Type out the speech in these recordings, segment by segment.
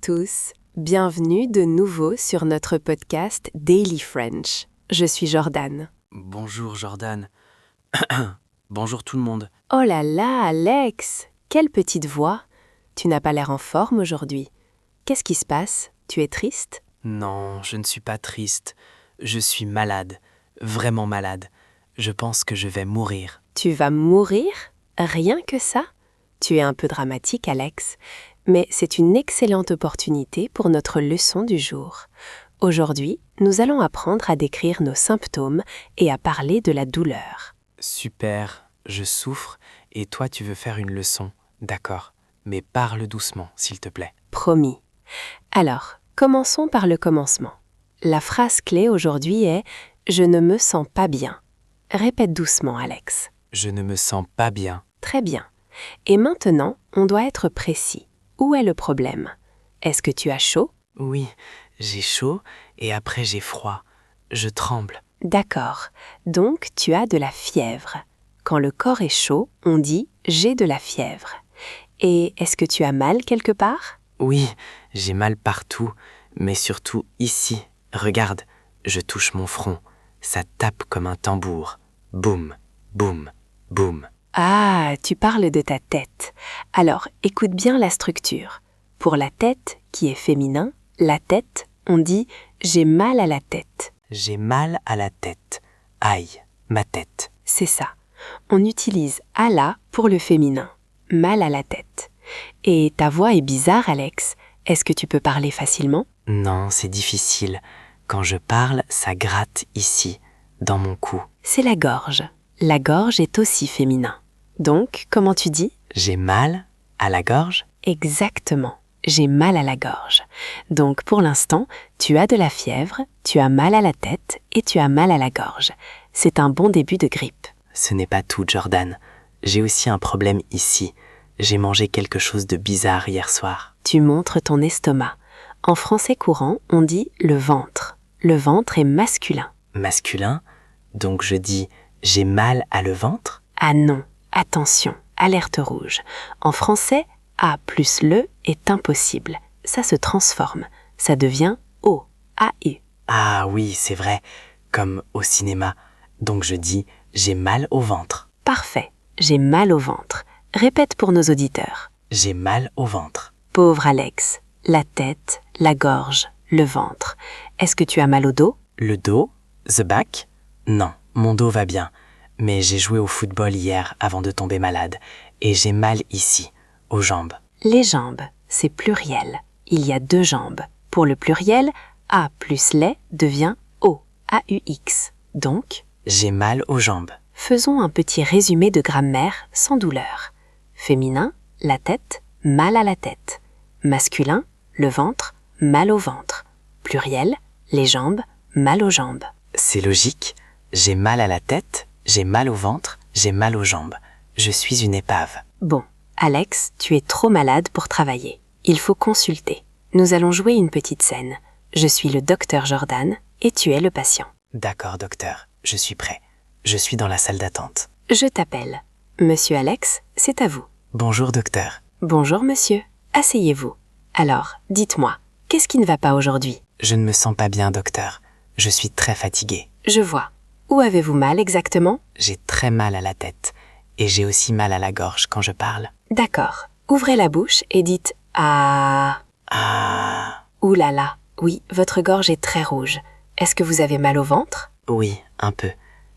tous, bienvenue de nouveau sur notre podcast Daily French. Je suis Jordan. Bonjour Jordan. Bonjour tout le monde. Oh là là, Alex, quelle petite voix. Tu n'as pas l'air en forme aujourd'hui. Qu'est-ce qui se passe? Tu es triste? Non, je ne suis pas triste. Je suis malade, vraiment malade. Je pense que je vais mourir. Tu vas mourir? Rien que ça? Tu es un peu dramatique, Alex, mais c'est une excellente opportunité pour notre leçon du jour. Aujourd'hui, nous allons apprendre à décrire nos symptômes et à parler de la douleur. Super, je souffre et toi tu veux faire une leçon. D'accord, mais parle doucement, s'il te plaît. Promis. Alors, commençons par le commencement. La phrase clé aujourd'hui est « Je ne me sens pas bien ». Répète doucement, Alex. Je ne me sens pas bien. Très bien. Et maintenant, on doit être précis. Où est le problème? Est-ce que tu as chaud? Oui, j'ai chaud et après j'ai froid. Je tremble. D'accord. Donc, tu as de la fièvre. Quand le corps est chaud, on dit « j'ai de la fièvre ». Et est-ce que tu as mal quelque part? Oui, j'ai mal partout, mais surtout ici. Regarde, je touche mon front. Ça tape comme un tambour. Boum, boum, boum. Ah, tu parles de ta tête. Alors, écoute bien la structure. Pour la tête, qui est féminin, la tête, on dit « j'ai mal à la tête ». J'ai mal à la tête. Aïe, ma tête. C'est ça. On utilise « à la » pour le féminin. Mal à la tête. Et ta voix est bizarre, Alex. Est-ce que tu peux parler facilement? Non, c'est difficile. Quand je parle, ça gratte ici, dans mon cou. C'est la gorge. La gorge est aussi féminin. Donc, comment tu dis? J'ai mal à la gorge? Exactement. J'ai mal à la gorge. Donc, pour l'instant, tu as de la fièvre, tu as mal à la tête et tu as mal à la gorge. C'est un bon début de grippe. Ce n'est pas tout, Jordan. J'ai aussi un problème ici. J'ai mangé quelque chose de bizarre hier soir. Tu montres ton estomac. En français courant, on dit le ventre. Le ventre est masculin. Masculin? Donc je dis j'ai mal à le ventre? Ah non, attention, alerte rouge. En français, A plus le est impossible. Ça se transforme. Ça devient O, A-U. Ah oui, c'est vrai, comme au cinéma. Donc je dis j'ai mal au ventre. Parfait, j'ai mal au ventre. Répète pour nos auditeurs. J'ai mal au ventre. Pauvre Alex, la tête, la gorge, le ventre. Est-ce que tu as mal au dos? Le dos? The back? Non, mon dos va bien. Mais j'ai joué au football hier avant de tomber malade. Et j'ai mal ici, aux jambes. Les jambes, c'est pluriel. Il y a 2 jambes. Pour le pluriel, A plus les devient O, A-U-X. Donc, j'ai mal aux jambes. faisons un petit résumé de grammaire sans douleur. Féminin, la tête, mal à la tête. Masculin, le ventre, mal au ventre. Pluriel, les jambes, mal aux jambes. C'est logique. J'ai mal à la tête, j'ai mal au ventre, j'ai mal aux jambes. Je suis une épave. Bon, Alex, tu es trop malade pour travailler. Il faut consulter. Nous allons jouer une petite scène. Je suis le docteur Jordan et tu es le patient. D'accord, docteur. Je suis prêt. Je suis dans la salle d'attente. Je t'appelle. Monsieur Alex, c'est à vous. Bonjour, docteur. Bonjour, monsieur. Asseyez-vous. Alors, dites-moi, qu'est-ce qui ne va pas aujourd'hui? Je ne me sens pas bien, docteur. Je suis très fatigué. Je vois. Où avez-vous mal exactement? J'ai très mal à la tête. Et j'ai aussi mal à la gorge quand je parle. D'accord. Ouvrez la bouche et dites « Ah ». Ah. Ouh là là, oui, votre gorge est très rouge. Est-ce que vous avez mal au ventre? Oui, un peu.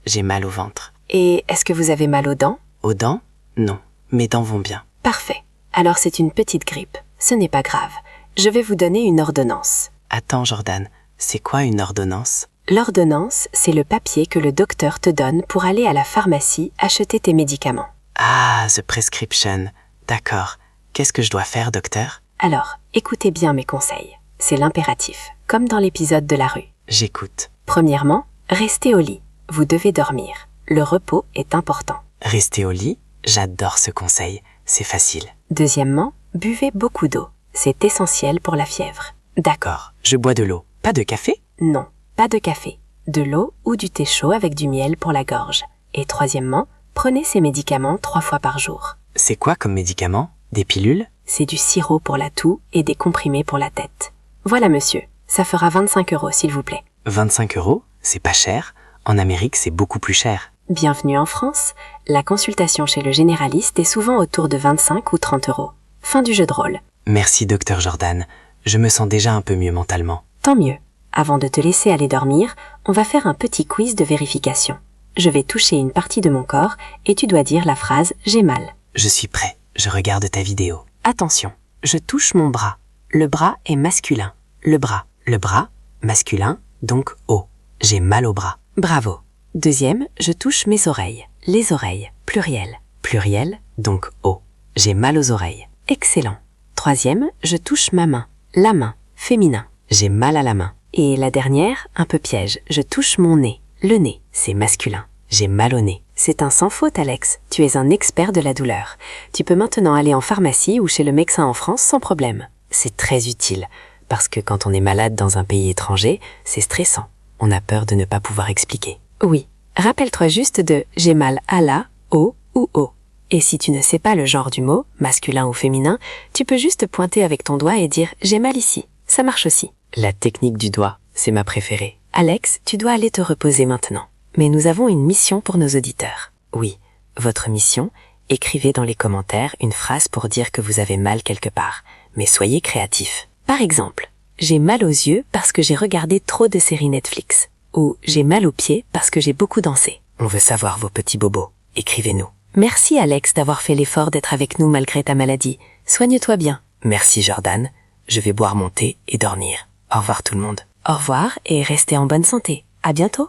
J'ai mal au ventre. Et est-ce que vous avez mal aux dents? Aux dents? Non. Mes dents vont bien. Parfait. Alors c'est une petite grippe. Ce n'est pas grave. Je vais vous donner une ordonnance. Attends, Jordan. C'est quoi une ordonnance? L'ordonnance, c'est le papier que le docteur te donne pour aller à la pharmacie acheter tes médicaments. Ah, the prescription. D'accord. Qu'est-ce que je dois faire, docteur? Alors, écoutez bien mes conseils. C'est l'impératif, comme dans l'épisode de la rue. J'écoute. Premièrement, restez au lit. Vous devez dormir. Le repos est important. Rester au lit? J'adore ce conseil. C'est facile. Deuxièmement, buvez beaucoup d'eau. C'est essentiel pour la fièvre. D'accord. Je bois de l'eau. Pas de café? Non, pas de café. De l'eau ou du thé chaud avec du miel pour la gorge. Et troisièmement, prenez ces médicaments 3 fois par jour. C'est quoi comme médicament? Des pilules? C'est du sirop pour la toux et des comprimés pour la tête. Voilà monsieur, ça fera 25 € s'il vous plaît. 25 €? C'est pas cher. En Amérique, c'est beaucoup plus cher. Bienvenue en France. La consultation chez le généraliste est souvent autour de 25 ou 30 €. Fin du jeu de rôle. Merci, docteur Jordan. Je me sens déjà un peu mieux mentalement. Tant mieux. Avant de te laisser aller dormir, on va faire un petit quiz de vérification. Je vais toucher une partie de mon corps et tu dois dire la phrase « j'ai mal ». Je suis prêt. Je regarde ta vidéo. Attention, je touche mon bras. Le bras est masculin. Le bras, masculin, donc O. J'ai mal au bras. Bravo. Deuxième, je touche mes oreilles. Les oreilles, pluriel. Pluriel, donc O. J'ai mal aux oreilles. Excellent. Troisième, je touche ma main. La main, féminin. J'ai mal à la main. Et la dernière, un peu piège, je touche mon nez. Le nez, c'est masculin. J'ai mal au nez. C'est un sans faute, Alex. Tu es un expert de la douleur. Tu peux maintenant aller en pharmacie ou chez le médecin en France sans problème. C'est très utile, parce que quand on est malade dans un pays étranger, c'est stressant. On a peur de ne pas pouvoir expliquer. Oui, rappelle-toi juste de « j'ai mal à la », « au » ou « au ». Et si tu ne sais pas le genre du mot, masculin ou féminin, tu peux juste pointer avec ton doigt et dire « j'ai mal ici ». Ça marche aussi. La technique du doigt, c'est ma préférée. Alex, tu dois aller te reposer maintenant. Mais nous avons une mission pour nos auditeurs. Oui, votre mission, écrivez dans les commentaires une phrase pour dire que vous avez mal quelque part. Mais soyez créatifs. Par exemple, j'ai mal aux yeux parce que j'ai regardé trop de séries Netflix. Ou j'ai mal aux pieds parce que j'ai beaucoup dansé. On veut savoir vos petits bobos. Écrivez-nous. Merci Alex d'avoir fait l'effort d'être avec nous malgré ta maladie. Soigne-toi bien. Merci Jordan. Je vais boire mon thé et dormir. Au revoir tout le monde. Au revoir et restez en bonne santé. À bientôt.